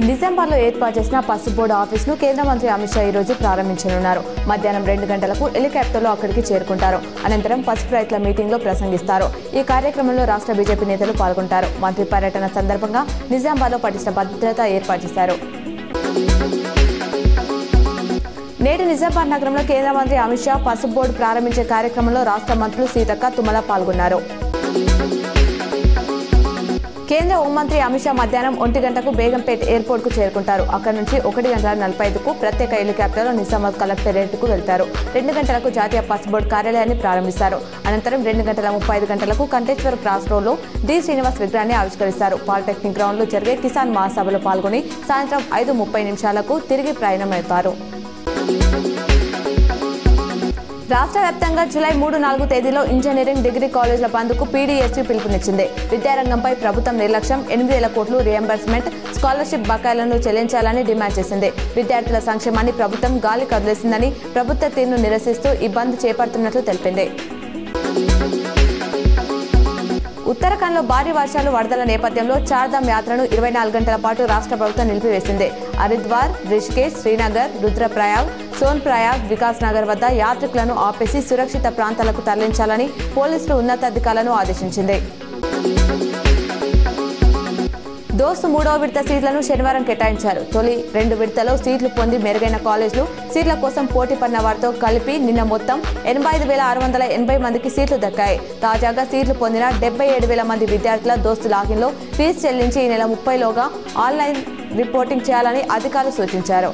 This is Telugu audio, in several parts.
నిజామాబాద్లో ఏర్పాటు చేసిన పసుపు బోర్డు ఆఫీసును కేంద్ర మంత్రి అమిత్ షా ఈ రోజు ప్రారంభించనున్నారు. మధ్యాహ్నం 2 గంటలకు హెలికాప్టర్లో అక్కడికి చేరుకుంటారు. అనంతరం పసుపు రైతుల మీటింగ్లో ప్రసంగిస్తారు. ఈ కార్యక్రమంలో రాష్ట్ర బీజేపీ నేతలు పాల్గొంటారు. మంత్రి పర్యటన సందర్భంగా నిజామాబాద్లో పటిష్ట భద్రత ఏర్పాటు చేశారు. నేడు నిజామాబాద్ నగరంలో కేంద్ర మంత్రి అమిత్ షా పసుపు బోర్డు ప్రారంభించే కార్యక్రమంలో రాష్ట్ర మంత్రులు సీతక్క, తుమ్మల పాల్గొన్నారు. కేంద్ర హోంమంత్రి అమిత్ షా మధ్యాహ్నం 1 గంటకు బేగంపేట్ ఎయిర్పోర్ట్ కు చేరుకుంటారు. అక్కడి నుంచి 1:45కు ప్రత్యేక హెలికాప్టర్లో నిజామాబాద్ కలెక్టరేట్ కు వెళ్తారు. 2 గంటలకు జాతీయ పసుపు బోర్డు కార్యాలయాన్ని ప్రారంభిస్తారు. అనంతరం 2:35 గంటలకు కంటేశ్వర క్రాస్ రోడ్ లో డి శ్రీనివాస్ విగ్రహాన్ని ఆవిష్కరిస్తారు. పాలిటెక్నిక్ గ్రౌండ్ లో జరిగే కిసాన్ మహాసభలో పాల్గొని సాయంత్రం 5:30 తిరిగి ప్రయాణమవుతారు. రాష్ట్ర వ్యాప్తంగా జూలై 3-4 తేదీలో ఇంజనీరింగ్ డిగ్రీ కాలేజీల బంద్కు పీడీఎస్యూ పిలుపునిచ్చింది. విద్యారంగంపై ప్రభుత్వం నిర్లక్ష్యం, 8,000 కోట్లు రీఎంబర్స్మెంట్, స్కాలర్షిప్ బకాయిలను చెల్లించాలని డిమాండ్ చేసింది. విద్యార్థుల సంక్షేమాన్ని ప్రభుత్వం గాలికి వదిలేసిందని ప్రభుత్వ తీరును నిరసిస్తూ ఈ బంద్ చేపడుతున్నట్లు తెలిపింది. ఉత్తరాఖండ్లో భారీ వర్షాలు, వరదల నేపథ్యంలో చార్ధామ్ యాత్రను 24 గంటల పాటు రాష్ట్ర ప్రభుత్వం నిలిపివేసింది. హరిద్వార్, రిషికేశ్, శ్రీనగర్, రుద్రప్రయాగ్, సోన్ప్రయాగ్, వికాస్ నగర్ వద్ద యాత్రికులను ఆపేసి సురక్షిత ప్రాంతాలకు తరలించాలని పోలీసులు ఉన్నతాధికారులను ఆదేశించింది. దోస్తు 3వ విడత సీట్లను శనివారం కేటాయించారు. తొలి 2 విడతలో సీట్లు పొంది మెరుగైన కాలేజీలు, సీట్ల కోసం పోటీ పడిన వారితో కలిపి నిన్న మొత్తం 85,680 మందికి సీట్లు దక్కాయి. తాజాగా సీట్లు పొందిన 77,000 మంది విద్యార్థుల దోస్తు లాగిన్లో ఫీజు చెల్లించి ఈ నెల 30లోగా ఆన్లైన్ రిపోర్టింగ్ చేయాలని అధికారులు సూచించారు.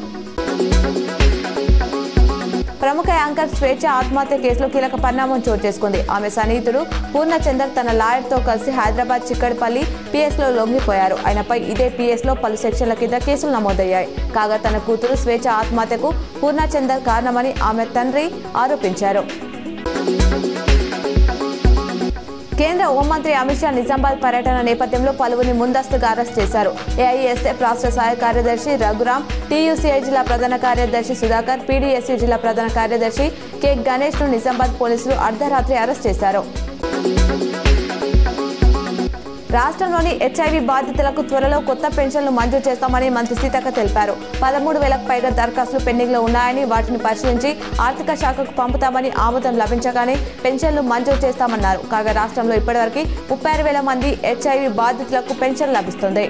ప్రముఖ యాంకర్ స్వేచ్ఛ ఆత్మహత్య కేసులో కీలక పరిణామం చోటు చేసుకుంది. ఆమె సన్నిహితుడు పూర్ణచందర్ తన లాయర్తో కలిసి హైదరాబాద్ చిక్కడపల్లి పిఎస్లో లొంగిపోయారు. ఆయనపై ఇదే పిఎస్లో పలు సెక్షన్ల కింద కేసులు నమోదయ్యాయి. కాగా తన కూతురు స్వేచ్ఛ ఆత్మహత్యకు పూర్ణచందర్ కారణమని ఆమె తండ్రి ఆరోపించారు. కేంద్ర హోంమంత్రి అమిత్ షా నిజామాబాద్ పర్యటన నేపథ్యంలో పలువురిని ముందస్తుగా అరెస్ట్ చేశారు. ఏఐఎస్ఎఫ్ రాష్ట్ర సహాయ కార్యదర్శి రఘురామ్, టీయూసీఐ జిల్లా ప్రధాన కార్యదర్శి సుధాకర్, పీడీఎస్యూ జిల్లా ప్రధాన కార్యదర్శి కె గణేష్ ను నిజామాబాద్ పోలీసులు అర్ధరాత్రి అరెస్ట్ చేశారు. రాష్ట్రంలోని హెచ్ఐవి బాధితులకు త్వరలో కొత్త పెన్షన్లు మంజూరు చేస్తామని మంత్రి సీతక్క తెలిపారు. 13,000కు పైగా దరఖాస్తులు పెండింగ్లో ఉన్నాయని, వాటిని పరిశీలించి ఆర్థిక శాఖకు పంపుతామని, ఆమోదం లభించగానే పెన్షన్లు మంజూరు చేస్తామన్నారు. కాగా రాష్ట్రంలో ఇప్పటివరకు 36,000 మంది హెచ్ఐవి బాధితులకు పెన్షన్ లభిస్తుంది.